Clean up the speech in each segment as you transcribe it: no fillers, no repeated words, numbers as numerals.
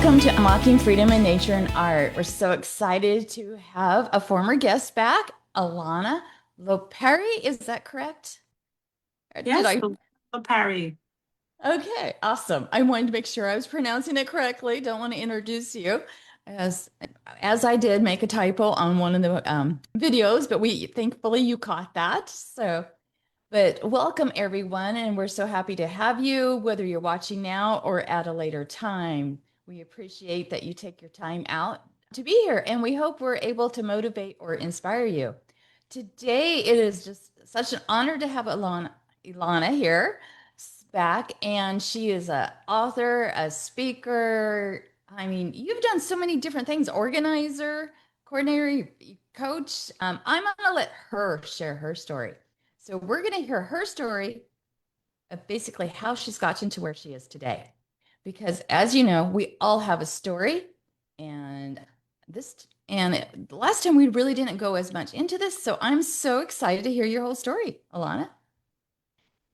Welcome to Unlocking Freedom in Nature and Art. We're so excited to have a former guest back, Elona Lopari. Is that correct? Or did Yes, I? Lopari. Okay, awesome. I wanted to make sure I was pronouncing it correctly. Don't want to introduce you as as I did make a typo on one of the videos, but we thankfully you caught that. But welcome everyone, and we're so happy to have you, whether you're watching now or at a later time. We appreciate that you take your time out to be here, and we hope we're able to motivate or inspire you. Today, it is just such an honor to have Ilana here back, and she is an author, a speaker. I mean, you've done so many different things, organizer, coordinator, coach. I'm gonna let her share her story. So we're going to hear her story of basically how she's gotten to where she is today. Because as you know, we all have a story, and the last time we really didn't go as much into this. So I'm so excited to hear your whole story, Alana.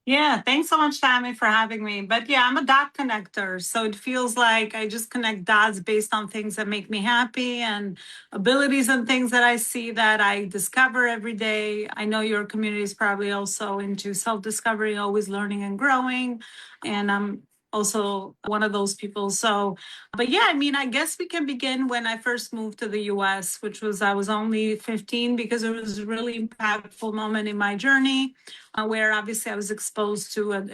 Yeah, thanks so much, Tammy, for having me. But yeah, I'm a dot connector. So it feels like I just connect dots based on things that make me happy and abilities and things that I see that I discover every day. I know your community is probably also into self discovery, always learning and growing. And I'm also one of those people. So, but yeah, I mean, I guess we can begin when I first moved to the US, which was I was only 15 because it was a really impactful moment in my journey where obviously I was exposed to,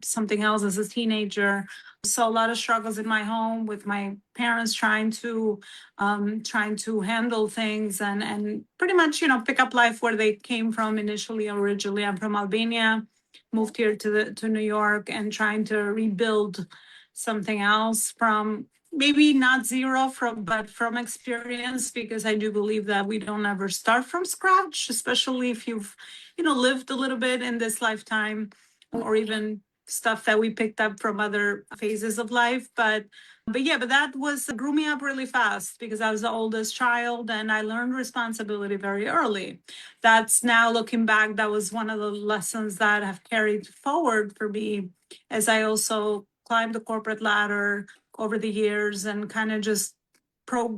something else as a teenager. So a lot of struggles in my home with my parents trying to handle things and pretty much pick up life where they came from initially. Originally, I'm from Albania, moved here to New York, and trying to rebuild something else from maybe not zero but from experience, because I do believe that we don't ever start from scratch, especially if you've lived a little bit in this lifetime, or even stuff that we picked up from other phases of life. But that was grew me up really fast because I was the oldest child and I learned responsibility very early. That's now looking back, that was one of the lessons that have carried forward for me as I also climbed the corporate ladder over the years and kind of just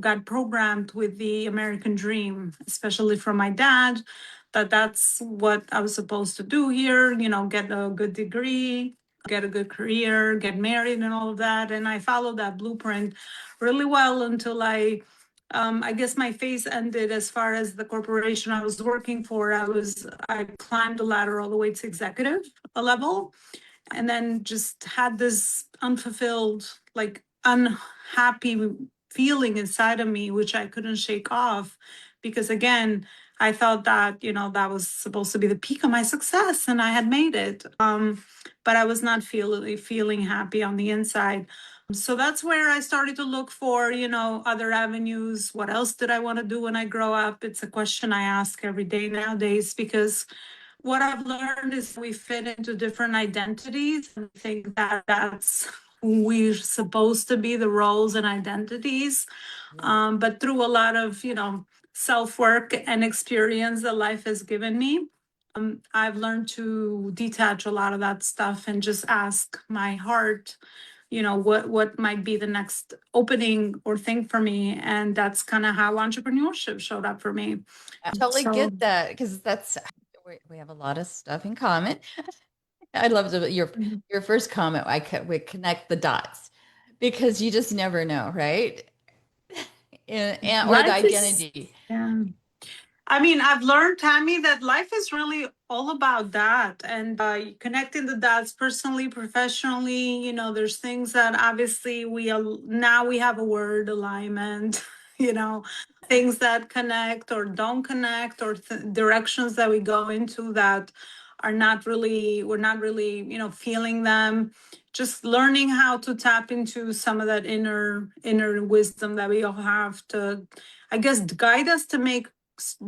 got programmed with the American dream, especially from my dad, that that's what I was supposed to do here, get a good degree, get a good career, get married and all of that. And I followed that blueprint really well until I guess my phase ended as far as the corporation I was working for. I climbed the ladder all the way to executive level, and then just had this unfulfilled, like unhappy feeling inside of me, which I couldn't shake off. Because again, I thought that, that was supposed to be the peak of my success and I had made it. But I was not feeling happy on the inside. So that's where I started to look for, other avenues. What else did I want to do when I grow up? It's a question I ask every day nowadays, because what I've learned is we fit into different identities and think that that's who we're supposed to be, the roles and identities. But through a lot of, self work and experience that life has given me, I've learned to detach a lot of that stuff and just ask my heart, what might be the next opening or thing for me. And that's kind of how entrepreneurship showed up for me. I totally So get that because we have a lot of stuff in common. I love your first comment. We connect the dots because you just never know, right? Or the life is, identity. yeah. I mean, I've learned, Tammy, that life is really all about that, and connecting the dots personally, professionally. There's things that obviously now we have a word alignment, you know, things that connect or don't connect, or directions that we go into that we're not really, feeling them. Just learning how to tap into some of that inner wisdom that we all have to, I guess, guide us to make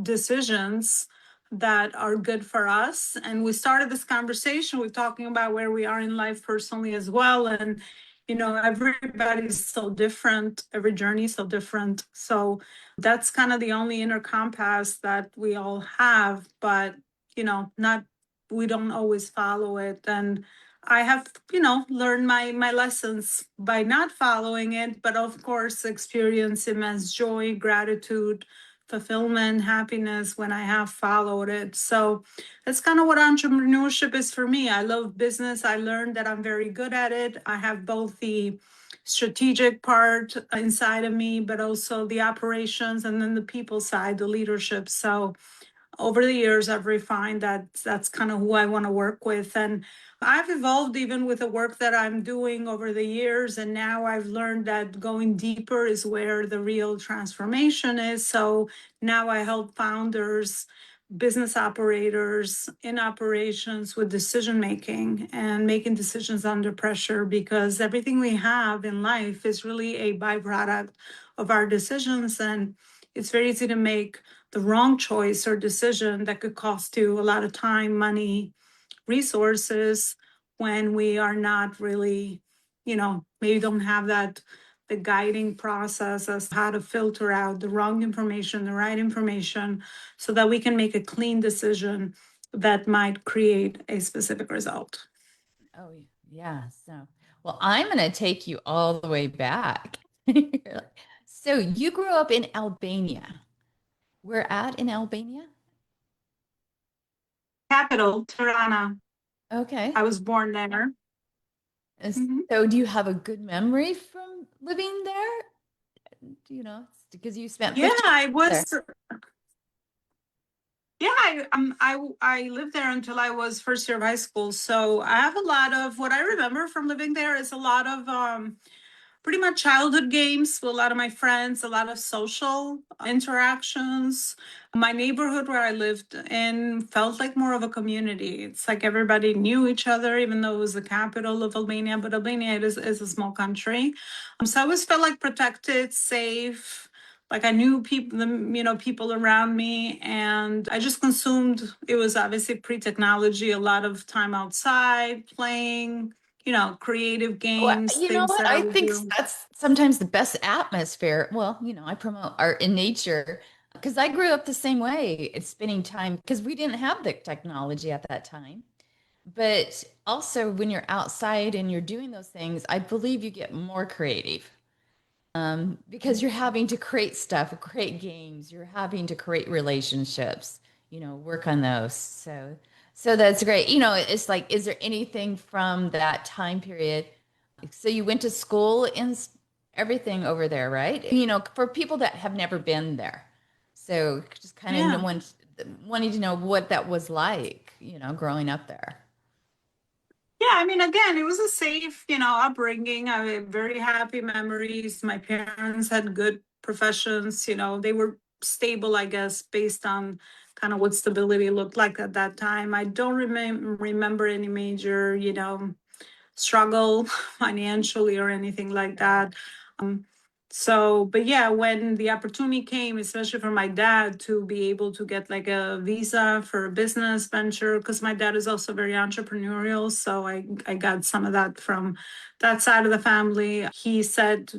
decisions that are good for us. And we started this conversation with talking about where we are in life personally as well. And, everybody's so different, every journey is so different. So that's kind of the only inner compass that we all have, but, not, we don't always follow it. And I have, learned my lessons by not following it, but of course experience immense joy, gratitude, fulfillment, happiness when I have followed it. So that's kind of what entrepreneurship is for me. I love business. I learned that I'm very good at it. I have both the strategic part inside of me, but also the operations and then the people side, the leadership. So over the years I've refined that that's kind of who I want to work with, and I've evolved even with the work that I'm doing over the years, and now I've learned that going deeper is where the real transformation is. So now I help founders, business operators in operations with decision making and making decisions under pressure, because everything we have in life is really a byproduct of our decisions, and it's very easy to make the wrong choice or decision that could cost you a lot of time, money, resources when we are not really, maybe don't have that the guiding process as how to filter out the wrong information, the right information, so that we can make a clean decision that might create a specific result. Oh, yeah. So, well, I'm going to take you all the way back. So, you grew up in Albania. Where at in Albania? Capital, Tirana. Okay. I was born there. Mhm. So, do you have a good memory from living there? Do you know, because you spent Yeah, 15 I years was. Yeah, I lived there until I was first year of high school. So I have a lot of what I remember from living there is a lot of pretty much childhood games with a lot of my friends, a lot of social interactions. My neighborhood where I lived in felt like more of a community. It's like everybody knew each other, even though it was the capital of Albania, but Albania is a small country. So I always felt like protected, safe. Like I knew people, people around me, and I just consumed. It was obviously pre-technology, a lot of time outside playing, creative Well, games, you know things what? that I I would think do. that's sometimes the best atmosphere. Well, I promote art in nature because I grew up the same way. It's spending time because we didn't have the technology at that time. But also, when you're outside and you're doing those things, I believe you get more creative because you're having to create stuff, create games, you're having to create relationships, work on those. So that's great. It's like, is there anything from that time period? So you went to school and everything over there, right? For people that have never been there. So just kind of Yeah. wanting to know what that was like, growing up there. Yeah, I mean, again, it was a safe, upbringing. I had very happy memories. My parents had good professions, they were stable, I guess, based on kind of what stability looked like at that time. I don't remember any major, struggle financially or anything like Right. that. Um, so, but yeah, when the opportunity came, especially for my dad to be able to get like a visa for a business venture, because my dad is also very entrepreneurial. So I got some of that from that side of the family. He said,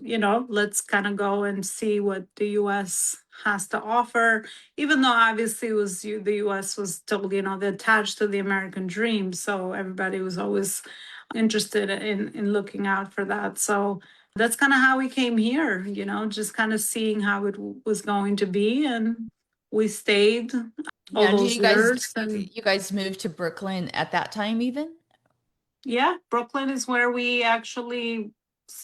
let's kind of go and see what the US has to offer, even though obviously the US was still, attached to the American dream. So everybody was always interested in looking out for that. So that's kind of how we came here, just kind of seeing how it was going to be. And we stayed all Now, do those you guys years. And you guys moved to Brooklyn at that time even? yeah, Brooklyn is where we actually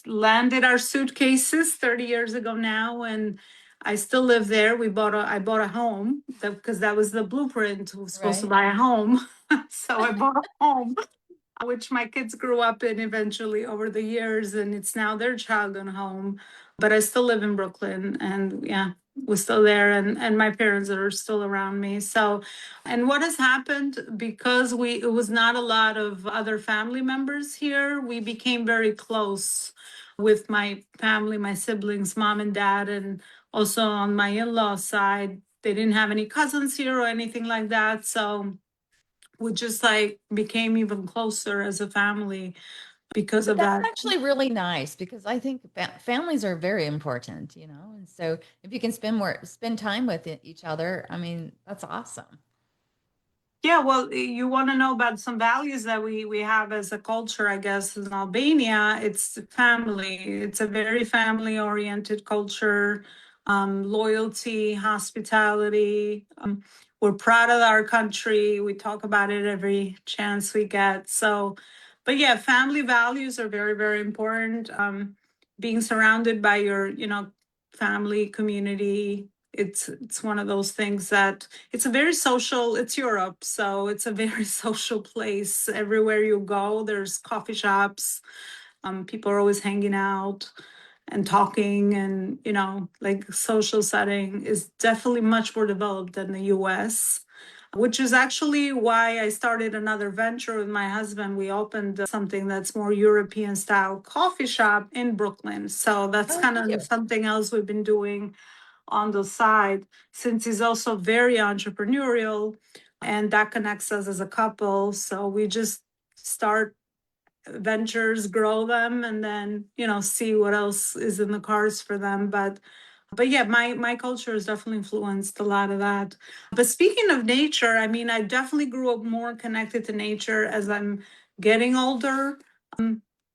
landed our suitcases 30 years ago now. And I still live there. I bought a home because that was the blueprint. I was supposed to Right. buy a home. So I bought a home which my kids grew up in eventually over the years, and it's now their childhood home. But I still live in Brooklyn, and yeah, we're still there, and my parents are still around me. So, and what has happened because it was not a lot of other family members here, we became very close with my family, my siblings, mom and dad, and also on my in-law side. They didn't have any cousins here or anything like that. So we just like became even closer as a family because But of that's that. actually really nice because I think families are very important, and so if you can spend time with each other, I mean, that's awesome. Yeah, well, you want to know about some values that we have as a culture, I guess, in Albania. It's family. It's a very family oriented culture, loyalty, hospitality. We're proud of our country. We talk about it every chance we get. So, but yeah, family values are very, very important. Being surrounded by your, family, community. It's one of those things that it's a very social, it's Europe, so it's a very social place. Everywhere you go, there's coffee shops. People are always hanging out and talking, and like social setting is definitely much more developed than the US, which is actually why I started another venture with my husband. We opened something that's more European style coffee shop in Brooklyn. So that's Oh, kind thank you. of something else we've been doing on the side, since he's also very entrepreneurial, and that connects us as a couple. So we just start ventures, grow them, and then see what else is in the cards for them. But yeah, my culture has definitely influenced a lot of that. But speaking of nature, I mean, I definitely grew up more connected to nature as I'm getting older,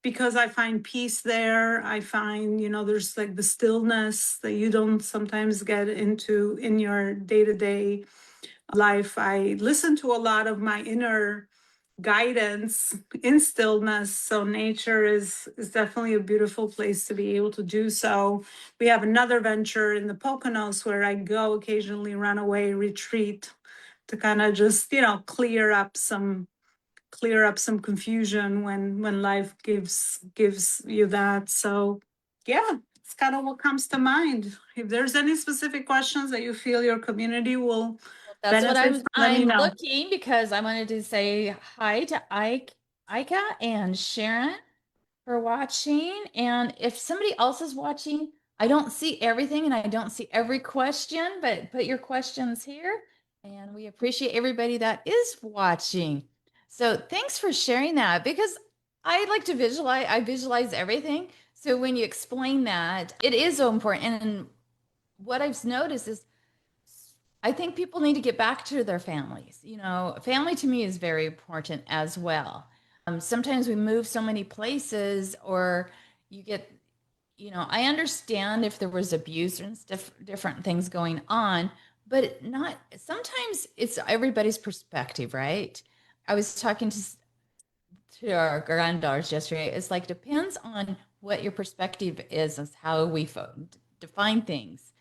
because I find peace there. I find, there's like the stillness that you don't sometimes get into in your day-to-day life. I listen to a lot of my inner guidance in stillness. So nature is definitely a beautiful place to be able to do so. We have another venture in the Poconos where I go occasionally, run away, retreat to kind of just, clear up some confusion when life gives you that. So yeah, it's kind of what comes to mind. If there's any specific questions that you feel your community will That's what benefit I'm from, let me I'm know. looking because I wanted to say hi to Ike, Ika and Sharon for watching. And if somebody else is watching, I don't see everything and I don't see every question, but put your questions here. And we appreciate everybody that is watching. So thanks for sharing that because I like to visualize, I visualize everything. So when you explain that, it is so important. And what I've noticed is I think people need to get back to their families. Family to me is very important as well. Sometimes we move so many places, or you get, I understand if there was abuse and stuff, different things going on, but not sometimes it's everybody's perspective, right? I was talking to our granddaughters yesterday. It's like depends on what your perspective is as how we define things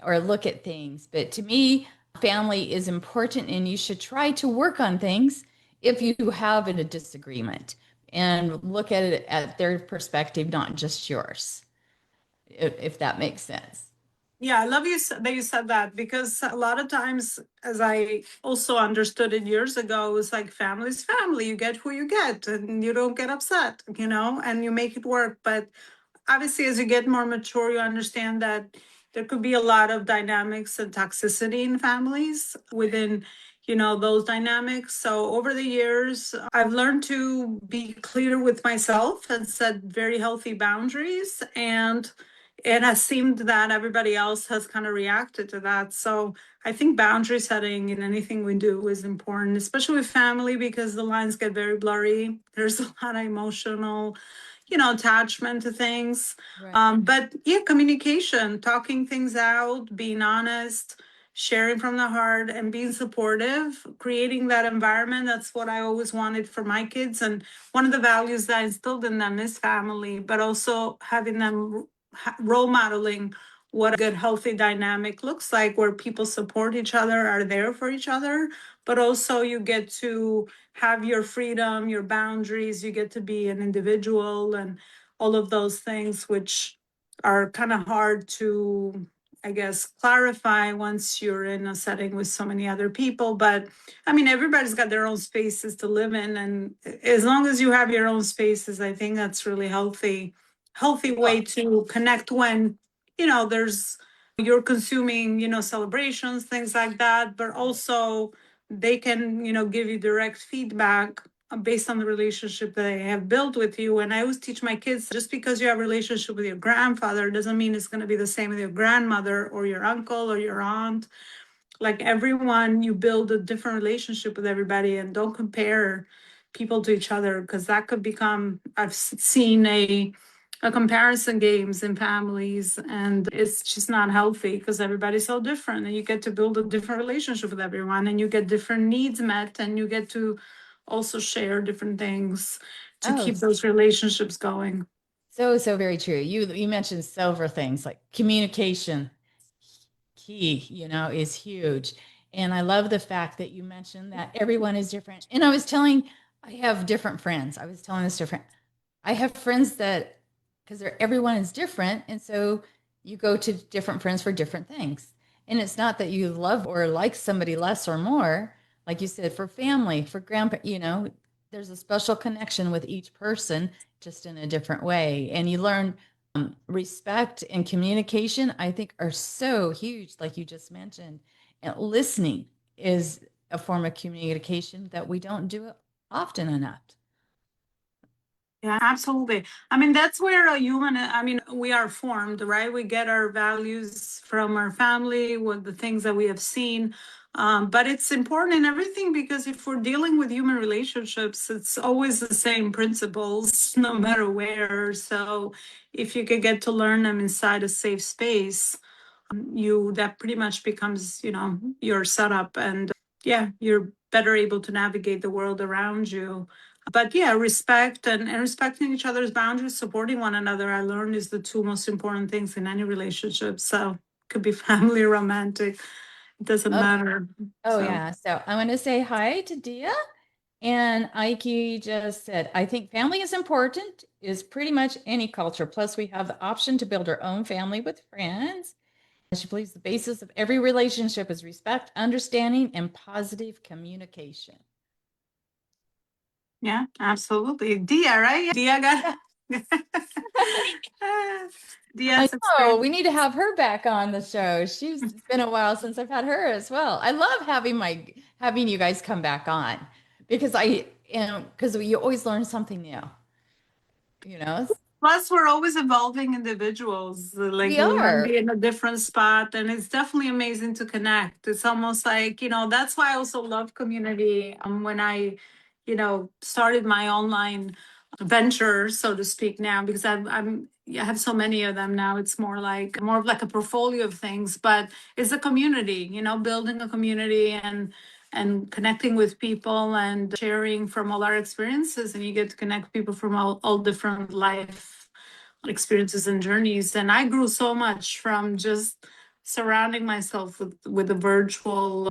or look at things. But to me, family is important, and you should try to work on things if you have a disagreement and look at it at their perspective, not just yours, if that makes sense. Yeah, I love that you said that, because a lot of times, as I also understood it years ago, it was like family's family. You get who you get, and you don't get upset, and you make it work. But obviously, as you get more mature, you understand that there could be a lot of dynamics and toxicity in families within, those dynamics. So over the years, I've learned to be clear with myself and set very healthy boundaries. And it has seemed that everybody else has kind of reacted to that. So I think boundary setting in anything we do is important, especially with family, because the lines get very blurry. There's a lot of emotional, attachment to things. Right. But yeah, communication, talking things out, being honest, sharing from the heart, and being supportive, creating that environment. That's what I always wanted for my kids. And one of the values that I instilled in them is family, but also having them role modeling what a good, healthy dynamic looks like, where people support each other, are there for each other, but also you get to have your freedom, your boundaries, you get to be an individual, and all of those things, which are kind of hard to, I guess, clarify once you're in a setting with so many other people. But I mean, everybody's got their own spaces to live in. And as long as you have your own spaces, I think that's really healthy way Well, to connect when, there's you're consuming, celebrations, things like that, but also they can, give you direct feedback based on the relationship that they have built with you. And I always teach my kids, just because you have a relationship with your grandfather doesn't mean it's going to be the same with your grandmother or your uncle or your aunt. Like everyone, you build a different relationship with everybody, and don't compare people to each other, because that could become, I've seen a comparison games in families, and it's just not healthy because everybody's so different, and you get to build a different relationship with everyone, and you get different needs met, and you get to also share different things to Oh, keep those relationships going. so, so very true. You mentioned several things like communication key, is huge. And I love the fact that you mentioned that everyone is different. And I have different friends. I was telling this different. I have friends that, because everyone is different. And so you go to different friends for different things. And it's not that you love or like somebody less or more. Like you said, for family, for grandpa, there's a special connection with each person just in a different way. And you learn respect and communication, I think, are so huge, like you just mentioned. And listening is a form of communication that we don't do often enough. Yeah, absolutely. I mean, that's where a human, I mean, we are formed, right? We get our values from our family, with the things that we have seen. But it's important in everything, because if we're dealing with human relationships, it's always the same principles, no matter where. So if you could get to learn them inside a safe space, you that pretty much becomes, your setup, and yeah, you're better able to navigate the world around you. But yeah, respect and respecting each other's boundaries, supporting one another, I learned, is the two most important things in any relationship. So it could be family or romantic, it doesn't Oh, matter. oh So yeah. So I want to say hi to Dia. And Aiki just said, I think family is important, is pretty much any culture. Plus, we have the option to build our own family with friends. And she believes the basis of every relationship is respect, understanding, and positive communication. yeah, absolutely. Dia, right? Dia got Yeah. I Dia's know experience. we need to have her back on the show. It's been a while since I've had her as well. I love having you guys come back on because because you always learn something new, you know. Plus, we're always evolving individuals. Like We we might are be in a different spot, and it's definitely amazing to connect. It's almost like, that's why I also love community. When I, started my online venture, so to speak, now, because I have so many of them now. It's more of like a portfolio of things, but it's a community. Building a community and connecting with people and sharing from all our experiences, and you get to connect people from all different life experiences and journeys. And I grew so much from just surrounding myself with a virtual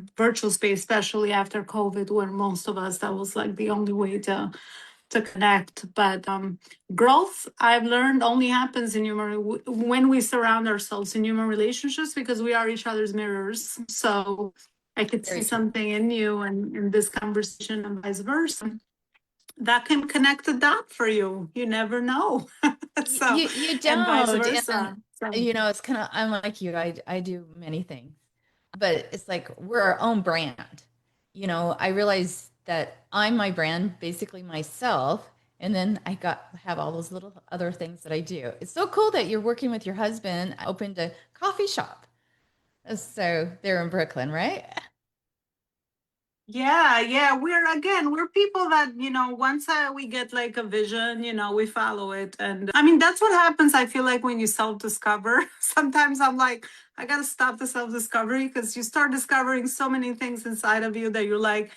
space, especially after COVID, when most of us, that was like the only way to connect. But growth, I've learned, only happens in when we surround ourselves in human relationships, because we are each other's mirrors. So I could see very true. something in you and in this conversation, and vice versa. That can connect the dot for you. You never know. So, You and vice don't, and versa. So, it's kind of I'm like you. I do many things, but it's like we're our own brand. I realize that I'm my brand, basically myself, and then have all those little other things that I do. It's so cool that you're working with your husband, opened a coffee shop. So they're in Brooklyn, right? yeah, yeah, we're people that, once we get like a vision, we follow it. And I mean, that's what happens. I feel like when you self discover, sometimes I'm like, I got to stop the self discovery, because you start discovering so many things inside of you that you're like,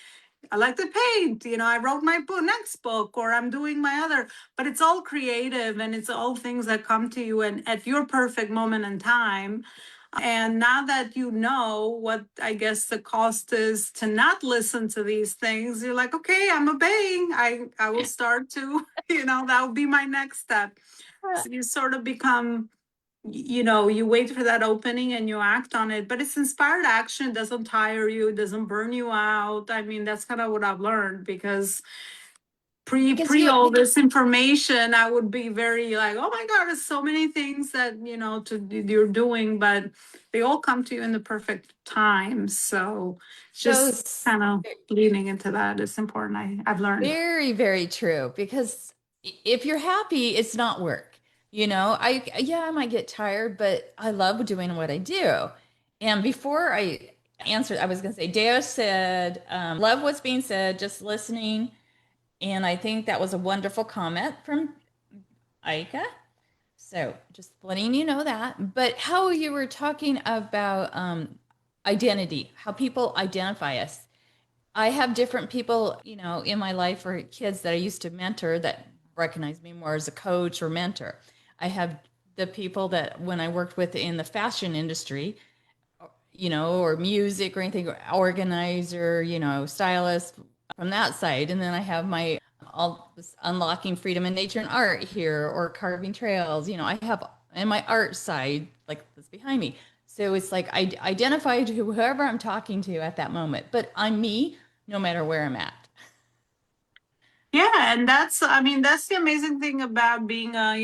I like to paint, I wrote my next book, or I'm doing my other, but it's all creative, and it's all things that come to you and at your perfect moment in time. And now that you know what, I guess, the cost is to not listen to these things, you're like, okay, I'm obeying. I will start to, that will be my next step. So you sort of become, you wait for that opening and you act on it. But it's inspired action. It doesn't tire you, it doesn't burn you out. I mean, that's kind of what I've learned, because Because pre all this information, I would be very like, oh my god, there's so many things that, you're doing, but they all come to you in the perfect time. So just those kind of leaning into that is important. I've learned. very, very true. Because if you're happy, it's not work. I might get tired, but I love doing what I do. And before answer. I was going to say, Deo said, love what's being said, just listening. And I think that was a wonderful comment from Aika. So just letting you know that. But how you were talking about identity, how people identify us. I have different people, in my life or kids that I used to mentor that recognize me more as a coach or mentor. I have the people that when I worked with in the fashion industry, or music or anything, or organizer, stylist from that side. And then I have my all this unlocking freedom in nature and art here or carving trails. I have and my art side, like that's behind me. So it's like I identify to whoever I'm talking to at that moment, but I'm me no matter where I'm at. Yeah, and I mean, that's the amazing thing about being a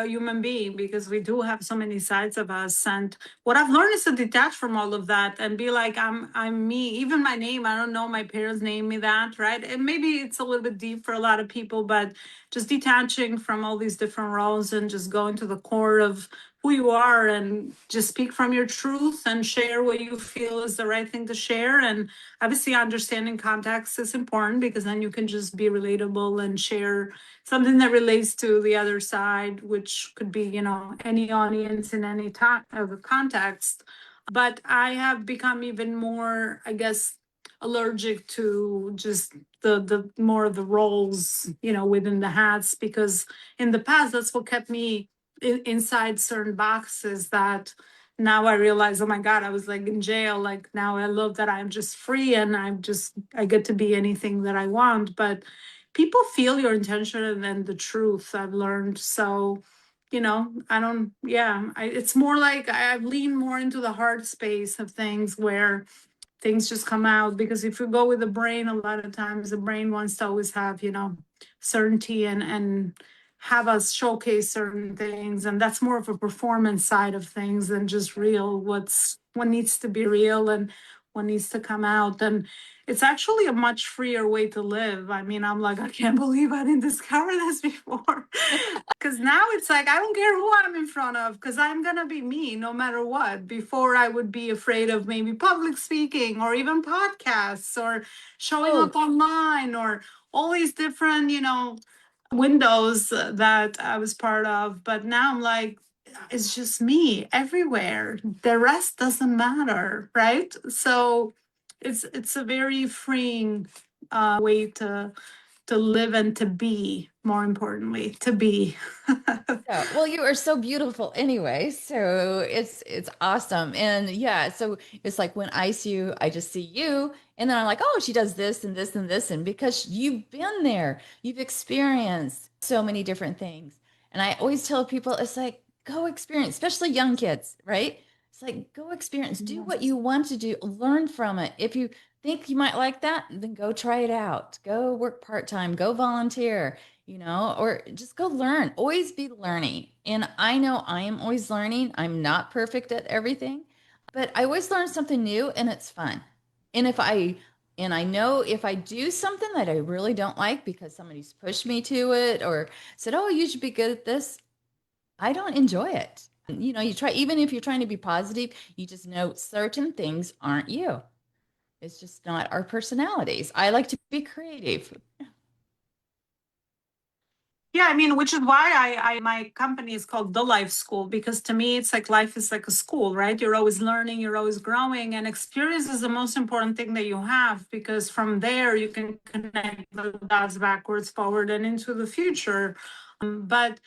human being, because we do have so many sides of us. And what I've learned is to detach from all of that and be like, I'm me. Even my name, I don't know, my parents named me that, right? And maybe it's a little bit deep for a lot of people, but just detaching from all these different roles and just going to the core of who you are and just speak from your truth and share what you feel is the right thing to share. And obviously understanding context is important, because then you can just be relatable and share something that relates to the other side, which could be, any audience in any time of context. But I have become even more, I guess, allergic to just the more of the roles, within the hats, because in the past that's what kept me inside certain boxes that now I realize, oh my God, I was like in jail. Like now I love that I'm just free and I get to be anything that I want. But people feel your intention and then the truth, I've learned. So, I don't, yeah, it's more like I've leaned more into the heart space of things where things just come out. Because if you go with the brain, a lot of times the brain wants to always have, certainty and have us showcase certain things, and that's more of a performance side of things than just real what needs to be real and what needs to come out. And it's actually a much freer way to live. I mean, I'm like, I can't believe I didn't discover this before. Because now it's like, I don't care who I'm in front of, because I'm going to be me no matter what. Before, I would be afraid of maybe public speaking or even podcasts or showing Oh, up online or all these different, windows that I was part of. But now I'm like, it's just me everywhere. The rest doesn't matter, right? So it's a very freeing way to live and to be, more importantly, to be. yeah. Well, you are so beautiful anyway. So it's awesome. And yeah, so it's like when I see you, I just see you. And then I'm like, oh, she does this and this and this. And because you've been there, you've experienced so many different things. And I always tell people, it's like, go experience, especially young kids, right? It's like, go experience, do what you want to do, learn from it. If you think you might like that, then go try it out. Go work part-time, go volunteer, or just go learn. Always be learning. And I know I am always learning. I'm not perfect at everything, but I always learn something new and it's fun. And I know if I do something that I really don't like because somebody's pushed me to it or said, "Oh, you should be good at this," I don't enjoy it. You try, even if you're trying to be positive, you just know certain things aren't you. It's just not our personalities. I like to be creative. Yeah, I mean, which is why my company is called The Life School, because to me it's like life is like a school, right? You're always learning, you're always growing, and experience is the most important thing that you have, because from there you can connect the dots backwards, forward, and into the future. But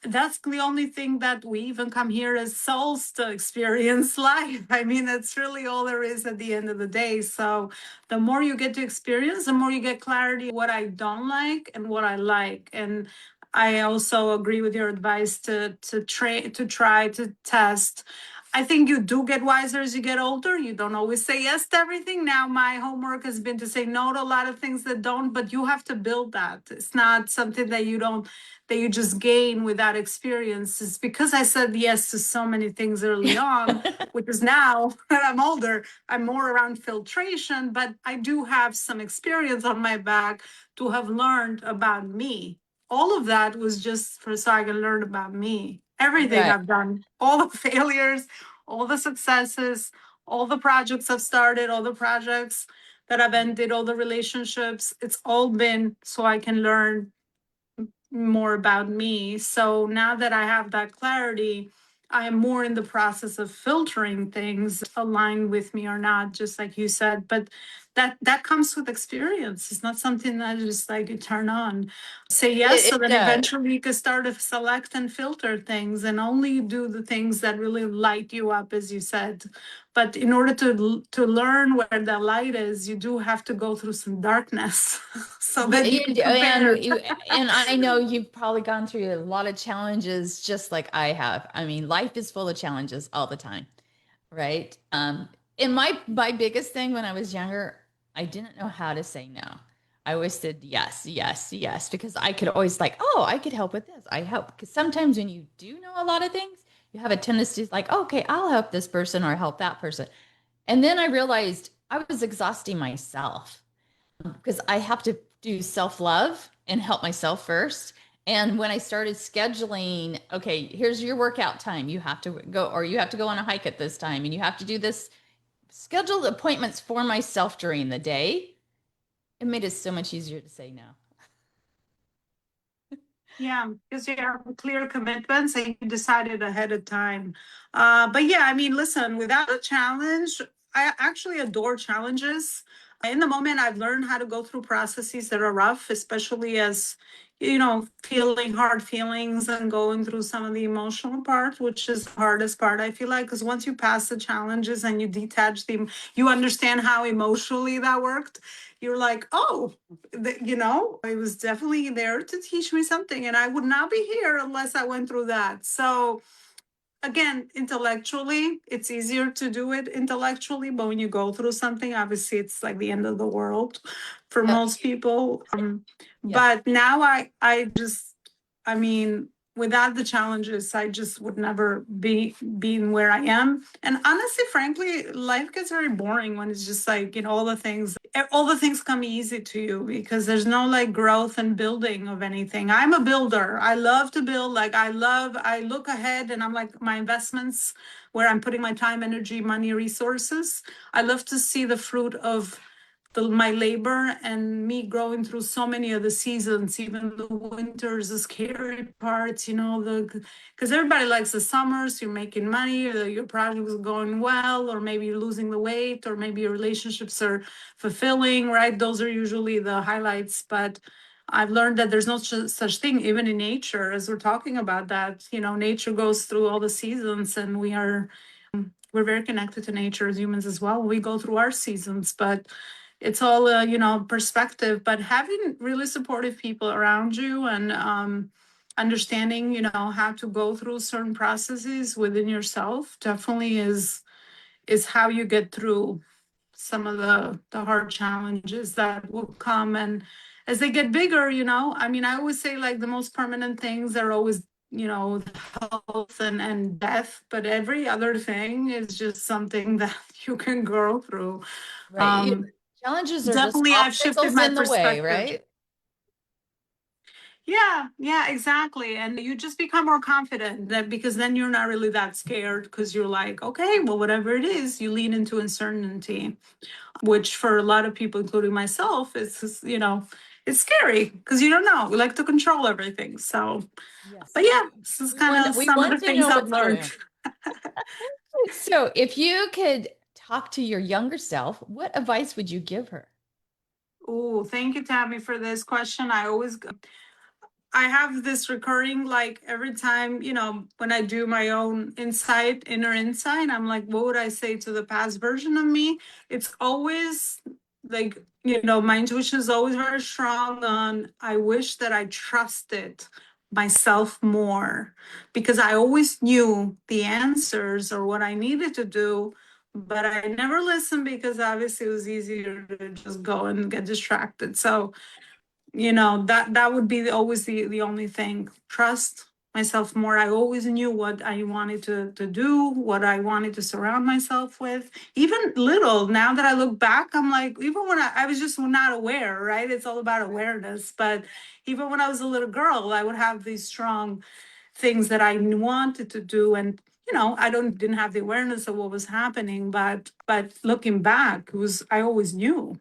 that's the only thing that we even come here as souls to experience life. I mean, that's really all there is at the end of the day. So the more you get to experience, the more you get clarity what I don't like and what I like. And I also agree with your advice to try to test. I think you do get wiser as you get older. You don't always say yes to everything. Now my homework has been to say no to a lot of things that don't, but you have to build that. It's not something that you just gain without experience. It's because I said yes to so many things early on, which is now that I'm older, I'm more around filtration, but I do have some experience on my back to have learned about me. All of that was just for so I can learn about me. Everything Right. I've done, all the failures, all the successes, all the projects I've started, all the projects that I've ended, all the relationships, it's all been so I can learn more about me. So now that I have that clarity, I am more in the process of filtering things align with me or not, just like you said. But that comes with experience. It's not something that just like you turn on, say yes, so It then does. eventually you can start to select and filter things and only do the things that really light you up, as you said. But in order to learn where the light is, you do have to go through some darkness so Yeah, that you you can do. compare. And I know you've probably gone through a lot of challenges just like I have. I mean, life is full of challenges all the time, right? And my biggest thing when I was younger, I didn't know how to say no. I always said yes, yes, yes, because I could always like, oh, I could help with this. I help because sometimes when you do know a lot of things, you have a tendency to like, okay, I'll help this person or help that person. And then I realized I was exhausting myself because I have to do self love and help myself first. And when I started scheduling, okay, here's your workout time. You have to go, or you have to go on a hike at this time, and you have to do this, scheduled appointments for myself during the day. It made it so much easier to say no. Yeah, because you have clear commitments and you decided ahead of time. But yeah, I mean, listen, without a challenge, I actually adore challenges. In the moment, I've learned how to go through processes that are rough, especially as, feeling hard feelings and going through some of the emotional part, which is the hardest part, I feel like, because once you pass the challenges and you detach them, you understand how emotionally that worked. You're like, oh, it was definitely there to teach me something, and I would not be here unless I went through that. So again, intellectually, it's easier to do it intellectually, but when you go through something, obviously it's like the end of the world for Yep. most people. Yes. But now I just, I mean, without the challenges, I just would never be being where I am. And honestly, frankly, life gets very boring when it's just like, all the things come easy to you because there's no like growth and building of anything. I'm a builder. I love to build. I look ahead and I'm like my investments where I'm putting my time, energy, money, resources. I love to see the fruit of my labor and me growing through so many of the seasons, even the winters, the scary parts, because everybody likes the summers, you're making money, or your project is going well, or maybe you're losing the weight, or maybe your relationships are fulfilling, right? Those are usually the highlights. But I've learned that there's no such thing, even in nature, as we're talking about that, nature goes through all the seasons and we're very connected to nature as humans as well. We go through our seasons, but it's all perspective. But having really supportive people around you and understanding how to go through certain processes within yourself definitely is how you get through some of the hard challenges that will come. And as they get bigger, I mean, I always say like the most permanent things are always health and death, but every other thing is just something that you can grow through. Right. um Challenges are just Definitely, I've shifted obstacles my in the way, perspective. right? Yeah, exactly. And you just become more confident that because then you're not really that scared because you're like, okay, well, whatever it is, you lean into uncertainty, which for a lot of people, including myself, it's scary because you don't know. We like to control everything. So, Yes. but yeah, this is kind of We some of the want to things know I've what's going learned. on. So, if you could talk to your younger self, what advice would you give her? Oh, thank you, Tammy, for this question. I have this recurring, like every time, when I do my own inner insight, I'm like, what would I say to the past version of me? It's always like, my intuition is always very strong on, I wish that I trusted myself more because I always knew the answers or what I needed to do. But I never listened because obviously it was easier to just go and get distracted. So that would be always the only thing. Trust myself more. I always knew what I wanted to do, what I wanted to surround myself with. Even little, now that I look back, I'm like, even when I was just not aware, right? It's all about awareness. But even when I was a little girl, I would have these strong things that I wanted to do. And I didn't have the awareness of what was happening, but looking back, it was, I always knew.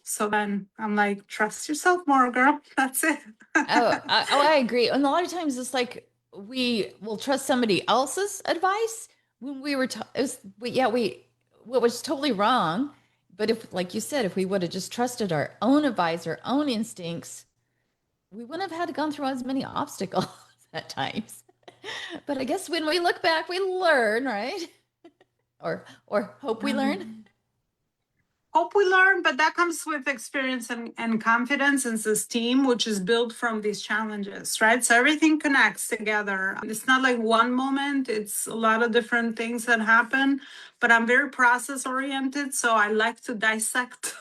So then I'm like, trust yourself more, girl. That's it. I agree. And a lot of times it's like we will trust somebody else's advice when we were, what was totally wrong. But if, like you said, if we would have just trusted our own advice, our own instincts, we wouldn't have had to gone through as many obstacles at times. But I guess when we look back, we learn, right? Or hope we learn. Hope we learn, but that comes with experience and confidence and esteem, which is built from these challenges, right? So everything connects together. It's not like one moment, it's a lot of different things that happen, but I'm very process oriented. So I like to dissect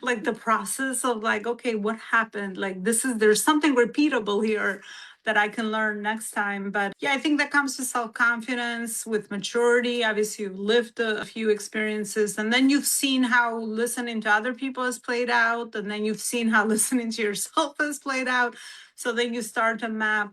like the process of like, okay, what happened? Like there's something repeatable here that I can learn next time. But yeah, I think that comes with self confidence, with maturity. Obviously, you've lived a few experiences, and then you've seen how listening to other people has played out, and then you've seen how listening to yourself has played out. So then you start to map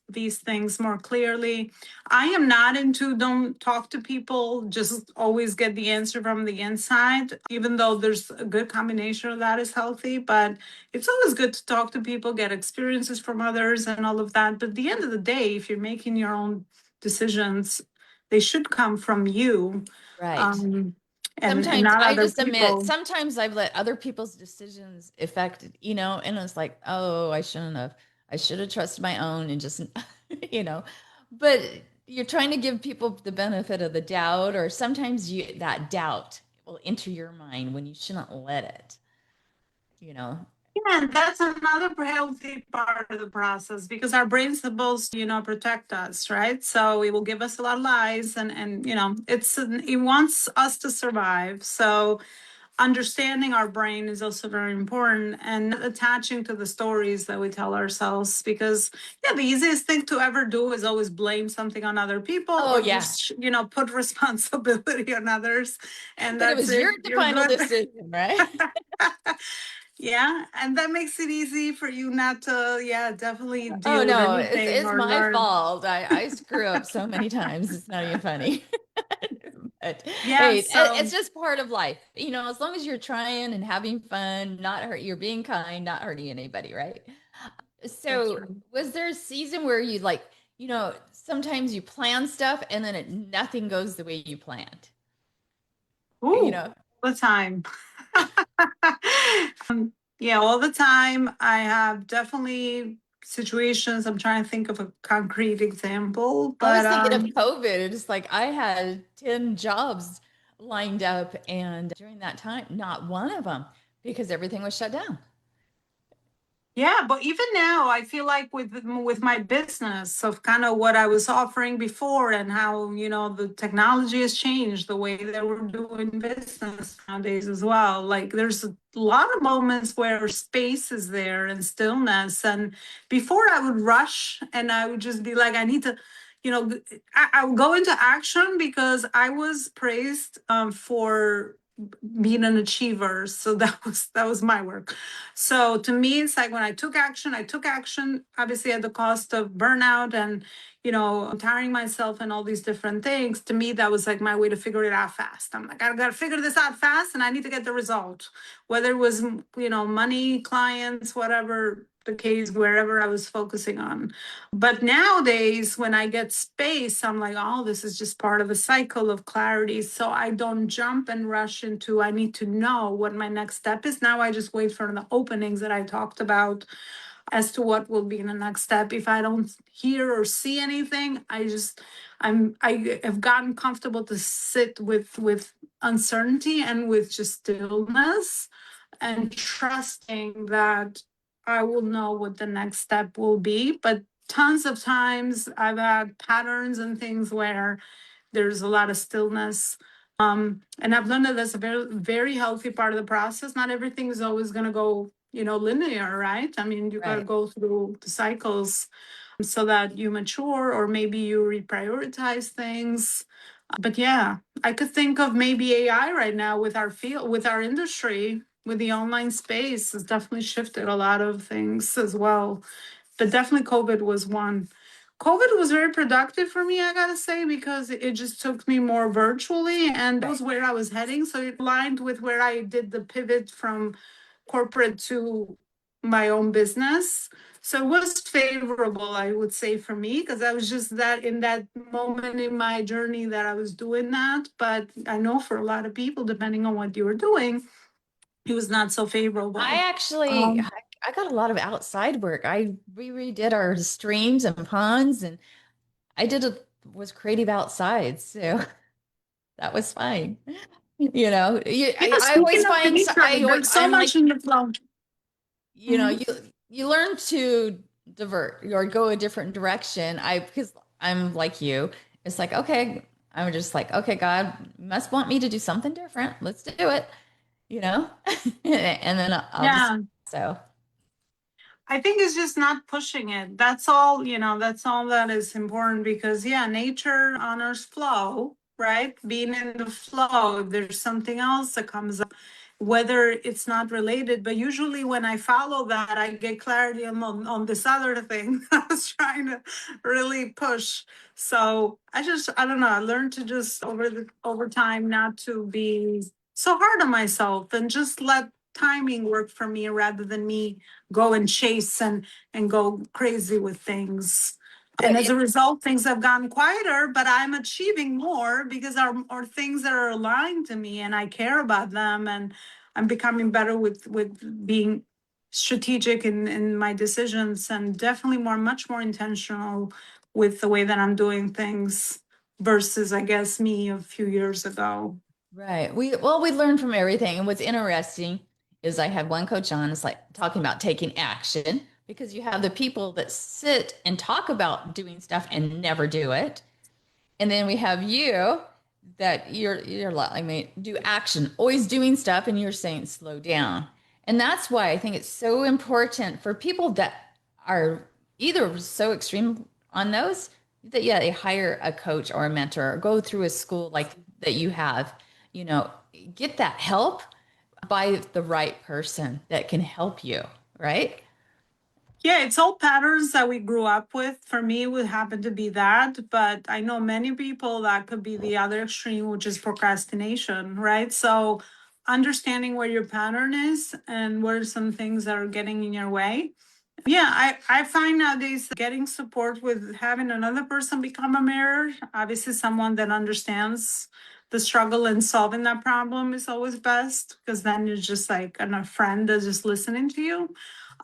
these things more clearly. I am not into don't talk to people, just always get the answer from the inside, even though there's a good combination of that is healthy. But it's always good to talk to people, get experiences from others and all of that. But at the end of the day, if you're making your own decisions, they should come from you. Right. Um, and Sometimes not I other just admit, people. sometimes I've let other people's decisions affect, and it's like, oh, I shouldn't have. I should have trusted my own and just, you know, but you're trying to give people the benefit of the doubt, or sometimes that doubt will enter your mind when you shouldn't let it, you know. Yeah, and that's another healthy part of the process because our brain's supposed to, protect us, right? So it will give us a lot of lies, and it wants us to survive. So understanding our brain is also very important, and attaching to the stories that we tell ourselves, because yeah, the easiest thing to ever do is always blame something on other people, Oh or yeah, just put responsibility on others, and but it that's was it, your you're final good. decision, right? Yeah, and that makes it easy for you not to, yeah, definitely Oh deal with no, anything it's or my learn. fault. I screw up so many times. It's not even funny. But Yeah, hey, so it's just part of life. As long as you're trying and having fun, you're being kind, not hurting anybody, right? that's So, right. was there a season where you like, sometimes you plan stuff and then nothing goes the way you planned? You Ooh, know, all the time. Yeah, all the time. I have definitely situations. I'm trying to think of a concrete example, I but was thinking of COVID. It's like I had 10 jobs lined up, and during that time, not one of them because everything was shut down. yeah, but even now, I feel like with my business of kind of what I was offering before and how the technology has changed the way that we're doing business nowadays as well. Like there's a lot of moments where space is there and stillness. And before I would rush and I would just be like, I need to, I would go into action because I was praised for being an achiever. So that was my work. So to me, it's like when I took action, obviously at the cost of burnout and, tiring myself and all these different things. To me, that was like my way to figure it out fast. I'm like, I got to figure this out fast and I need to get the result, whether it was, money, clients, whatever the case, wherever I was focusing on. But nowadays, when I get space, I'm like, oh, this is just part of a cycle of clarity. So I don't jump and rush into, I need to know what my next step is. Now I just wait for the openings that I talked about as to what will be the next step. If I don't hear or see anything, I have gotten comfortable to sit with uncertainty and with just stillness and trusting that I will know what the next step will be. But tons of times I've had patterns and things where there's a lot of stillness. And I've learned that that's a very, very healthy part of the process. Not everything is always going to go, linear, right? I mean, you got to Right. go through the cycles so that you mature or maybe you reprioritize things. But yeah, I could think of maybe AI right now with our field, with our industry, with the online space has definitely shifted a lot of things as well. But definitely COVID was one. COVID was very productive for me, I gotta say, because it just took me more virtually, and that Right. was where I was heading. So it aligned with where I did the pivot from corporate to my own business. So it was favorable, I would say, for me, because I was just that in that moment in my journey that I was doing that. But I know for a lot of people, depending on what you were doing, it was not so favorable. I actually, Um, I got a lot of outside work. We redid our streams and ponds, and I did a was creative outside, so that was fine. yeah, I always speaking of find nature, there's so I'm like, much in the flow. you know, Mhm. you learn to divert or go a different direction. Because I'm like you, it's like, okay, I'm just like, okay, God must want me to do something different. Let's do it, you know? And then I'll just Yeah. so I think it's just not pushing it. That's all, that's all that is important because, yeah, nature honors flow, right? Being in the flow, if there's something else that comes up, whether it's not related, but usually when I follow that, I get clarity on this other thing I was trying to really push. So I don't know, I learned to just over time not to be so hard on myself and just let timing work for me rather than me go and chase and go crazy with things. And as but a result, things have gotten quieter, but I'm achieving more because are things that are aligned to me and I care about them and I'm becoming better with being strategic in my decisions and definitely much more intentional with the way that I'm doing things versus I guess me a few years ago. right. We learn from everything. And what's interesting is I had one coach on, it's like talking about taking action because you have the people that sit and talk about doing stuff and never do it. And then we have you that you're like, I mean, do action, always doing stuff, and you're saying slow down. And that's why I think it's so important for people that are either so extreme on those that yeah, they hire a coach or a mentor or go through a school like that you have, you know, get that help by the right person that can help you, right? Yeah, it's all patterns that we grew up with. For me, it would happen to be that, but I know many people that could be the other extreme, which is procrastination, right? So, understanding where your pattern is and what are some things that are getting in your way. Yeah, I find nowadays getting support with having another person become a mirror, obviously, someone that understands the struggle and solving that problem is always best because then you're just like a friend that's just listening to you.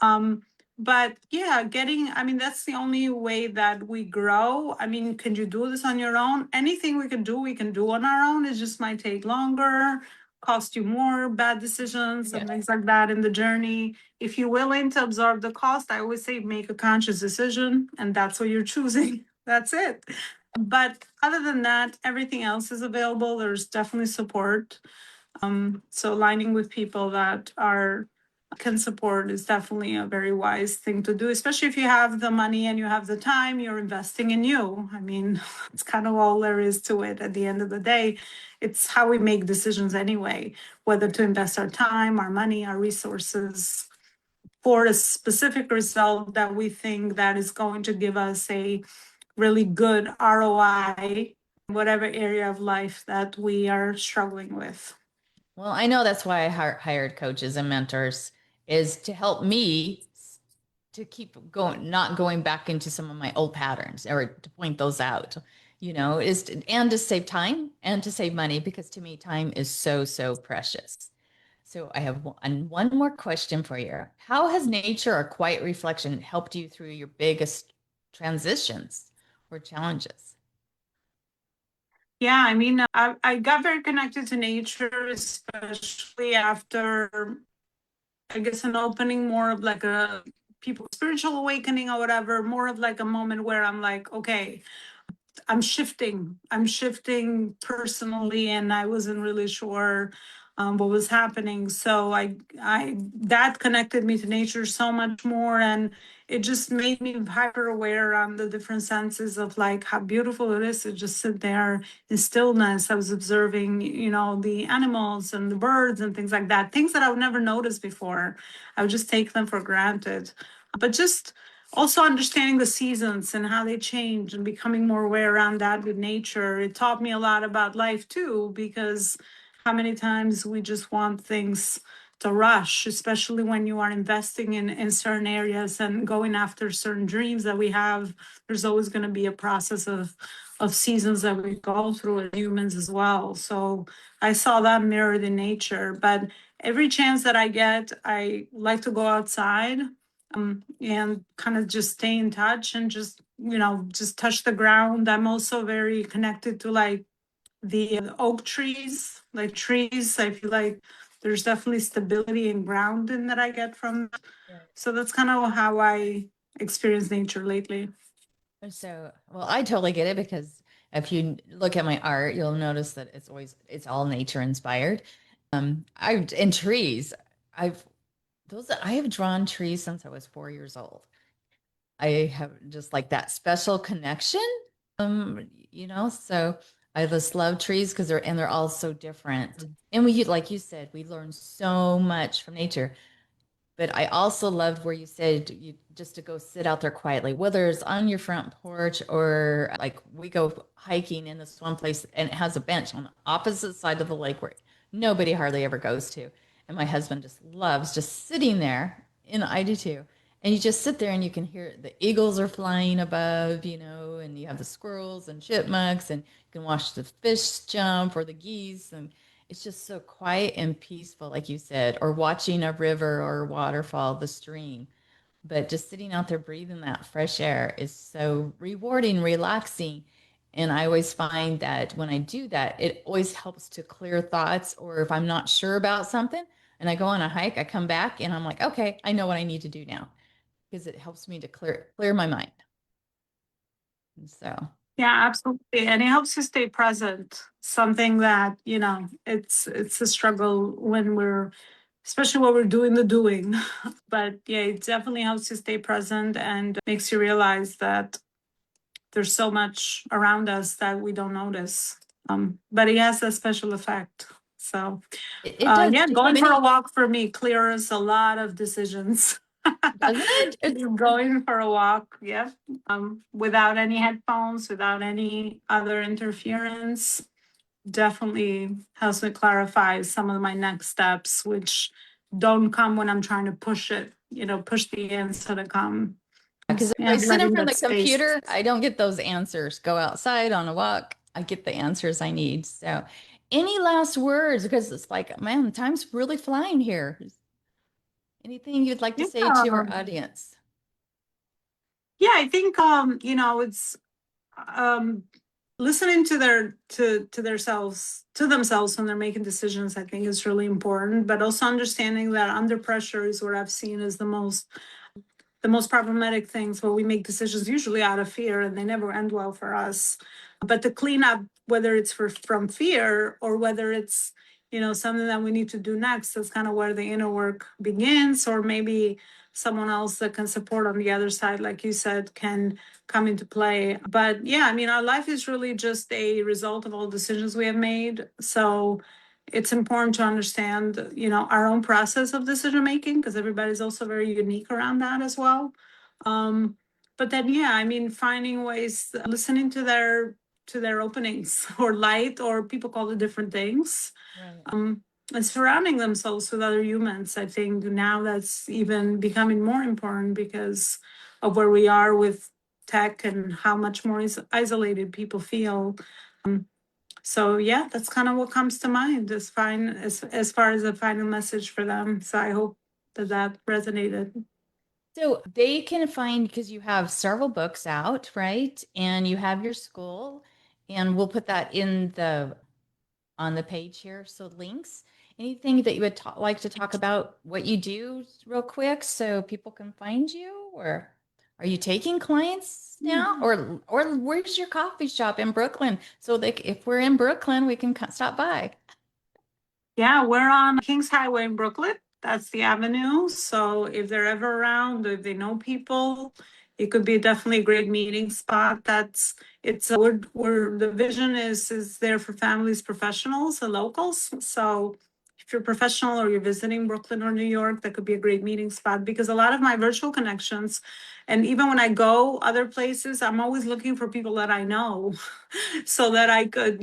Um, but yeah, I mean, that's the only way that we grow. I mean, can you do this on your own? Anything we can do on our own. It just might take longer, cost you more, bad decisions, Yeah. and things like that in the journey. If you're willing to absorb the cost, I always say make a conscious decision, and that's what you're choosing. That's it. But other than that, everything else is available. There's definitely support. So aligning with people that are can support is definitely a very wise thing to do, especially if you have the money and you have the time, you're investing in you. I mean, it's kind of all there is to it at the end of the day. It's how we make decisions anyway, whether to invest our time, our money, our resources for a specific result that we think that is going to give us a really good ROI in whatever area of life that we are struggling with. Well, I know that's why I hired coaches and mentors is to help me to keep going, not going back into some of my old patterns or to point those out, and to save time and to save money because to me, time is so, so precious. So I have one more question for you. How has nature or quiet reflection helped you through your biggest transitions or challenges? Yeah, I mean, I got very connected to nature, especially after, I guess, an opening, more of like a people spiritual awakening or whatever, more of like a moment where I'm like, okay, I'm shifting personally, and I wasn't really sure what was happening. So that connected me to nature so much more, and it just made me hyper aware on the different senses of like how beautiful it is to just sit there in stillness. I was observing, the animals and the birds and things like that, things that I would never notice before. I would just take them for granted, but just also understanding the seasons and how they change and becoming more aware around that with nature. It taught me a lot about life too, because how many times we just want things to rush, especially when you are investing in certain areas and going after certain dreams that we have. There's always going to be a process of seasons that we go through as humans as well. So I saw that mirrored in nature. But every chance that I get, I like to go outside, and kind of just stay in touch and just, just touch the ground. I'm also very connected to like the oak trees, like trees. I feel like there's definitely stability and grounding that I get from that. Right. So that's kind of how I experience nature lately. So, well, I totally get it because if you look at my art, you'll notice that it's all nature inspired. I've in trees, I've I have drawn trees since I was 4 years old. I have just like that special connection. So I just love trees because they're all so different. And like you said, we learn so much from nature. But I also loved where you said you just to go sit out there quietly, whether it's on your front porch or like we go hiking in this one place and it has a bench on the opposite side of the lake where nobody hardly ever goes to. And my husband just loves just sitting there, and I do too. And you just sit there and you can hear the eagles are flying above, and you have the squirrels and chipmunks, and you can watch the fish jump or the geese. And it's just so quiet and peaceful, like you said, or watching a river or a waterfall, the stream. But just sitting out there breathing that fresh air is so rewarding, relaxing. And I always find that when I do that, it always helps to clear thoughts. Or if I'm not sure about something and I go on a hike, I come back and I'm like, okay, I know what I need to do now because it helps me to clear my mind. And so, Yeah, absolutely. And it helps you stay present. Something that, it's a struggle when we're, especially when we're doing the doing. But yeah, it definitely helps you stay present and makes you realize that there's so much around us that we don't notice. But it has a special effect. So it does. yeah, Do you have going for a any? walk for me clears a lot of decisions. Doesn't it? Going for a walk, yeah, without any headphones, without any other interference, definitely helps me clarify some of my next steps, which don't come when I'm trying to push it, push the answer to come. Because if Yeah, I sit in letting front that of the space. computer, I don't get those answers. Go outside on a walk, I get the answers I need. So, any last words? Because it's like, man, time's really flying here. Anything you'd like to Yeah, say to our audience? yeah, I think it's um listening to their selves to themselves when they're making decisions, I think is really important, but also understanding that under pressure is what I've seen is the most problematic things, where we make decisions usually out of fear and they never end well for us. But the cleanup, whether it's from fear or whether it's something that we need to do next, is kind of where the inner work begins. Or maybe someone else that can support on the other side, like you said, can come into play. But yeah, I mean, our life is really just a result of all decisions we have made. So it's important to understand, our own process of decision making, because everybody's also very unique around that as well. Um, but then, yeah, I mean, finding ways, listening to their openings or light, or people call it different things. Right. And surrounding themselves with other humans. I think now that's even becoming more important because of where we are with tech and how much more isolated people feel. So yeah, that's kind of what comes to mind as far as a final message for them. So I hope that resonated. So they can find because you have several books out, right? And you have your school, and we'll put that in the on the page here. So links. Anything that you would like to talk about what you do real quick so people can find you, or are you taking clients now, or where's your coffee shop in Brooklyn? So that if we're in Brooklyn, we can stop by. Yeah, we're on Kings Highway in Brooklyn. That's the avenue. So if they're ever around, or if they know people, it could be definitely a great meeting spot. We're the vision is there for families, professionals, and locals. So if you're professional or you're visiting Brooklyn or New York, that could be a great meeting spot, because a lot of my virtual connections, and even when I go other places, I'm always looking for people that I know so that I could,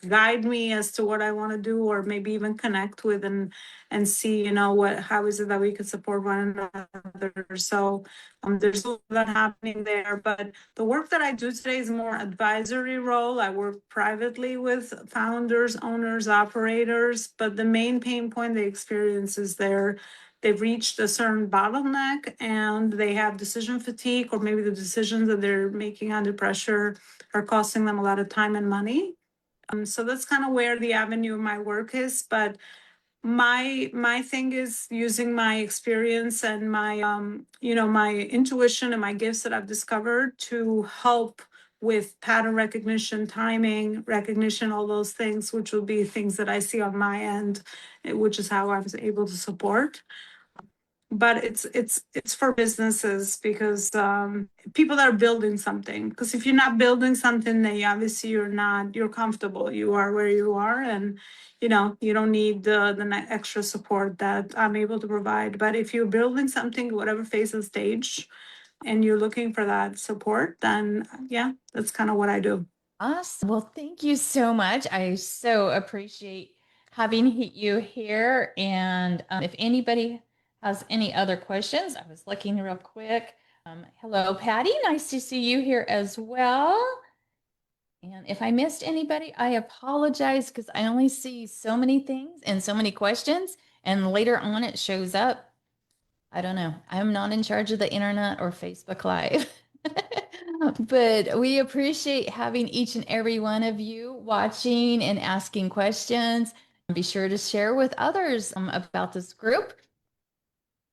guide me as to what I want to do, or maybe even connect with and see, how is it that we could support one another. So there's a lot of that happening there. But the work that I do today is more advisory role. I work privately with founders, owners, operators, but the main pain point they experience is they've reached a certain bottleneck and they have decision fatigue, or maybe the decisions that they're making under pressure are costing them a lot of time and money. So that's kind of where the avenue of my work is. But my thing is using my experience and my my intuition and my gifts that I've discovered to help with pattern recognition, timing recognition, all those things, which will be things that I see on my end, which is how I was able to support. But it's for businesses, because people that are building something. Because if you're not building something, then obviously you're comfortable. You are where you are, and you don't need the extra support that I'm able to provide. But if you're building something, whatever phase of stage, and you're looking for that support, then yeah, that's kind of what I do. Awesome. Well, thank you so much. I so appreciate having you here. And if anybody has any other questions, I was looking real quick. Hello, Patty. Nice to see you here as well. And if I missed anybody, I apologize, because I only see so many things and so many questions. And later on, it shows up. I don't know. I'm not in charge of the internet or Facebook Live. But we appreciate having each and every one of you watching and asking questions. Be sure to share with others about this group.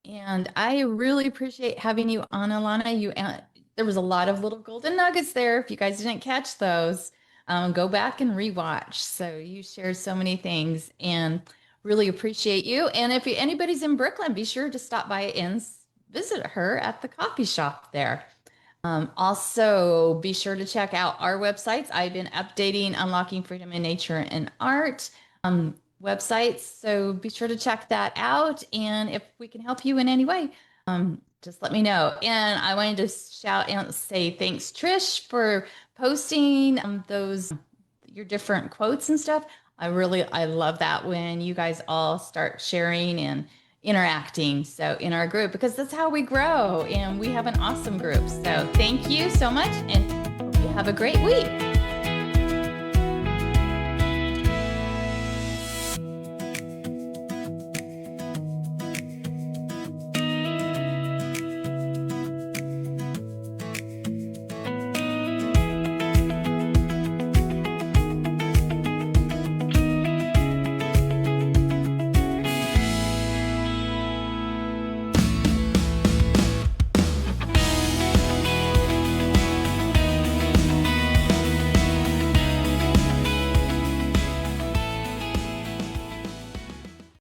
And I really appreciate having you on, Elona. There was a lot of little golden nuggets there. If you guys didn't catch those, go back and rewatch. So you shared so many things, and really appreciate you. And if anybody's in Brooklyn, be sure to stop by and visit her at the coffee shop there. Also, be sure to check out our websites. I've been updating Unlocking Freedom in Nature and Art websites, so be sure to check that out. And if we can help you in any way, just let me know. And I wanted to shout and say thanks, Trish, for posting your different quotes and stuff. I love that when you guys all start sharing and interacting in our group, because that's how we grow, and we have an awesome group. So thank you so much, and hope you have a great week.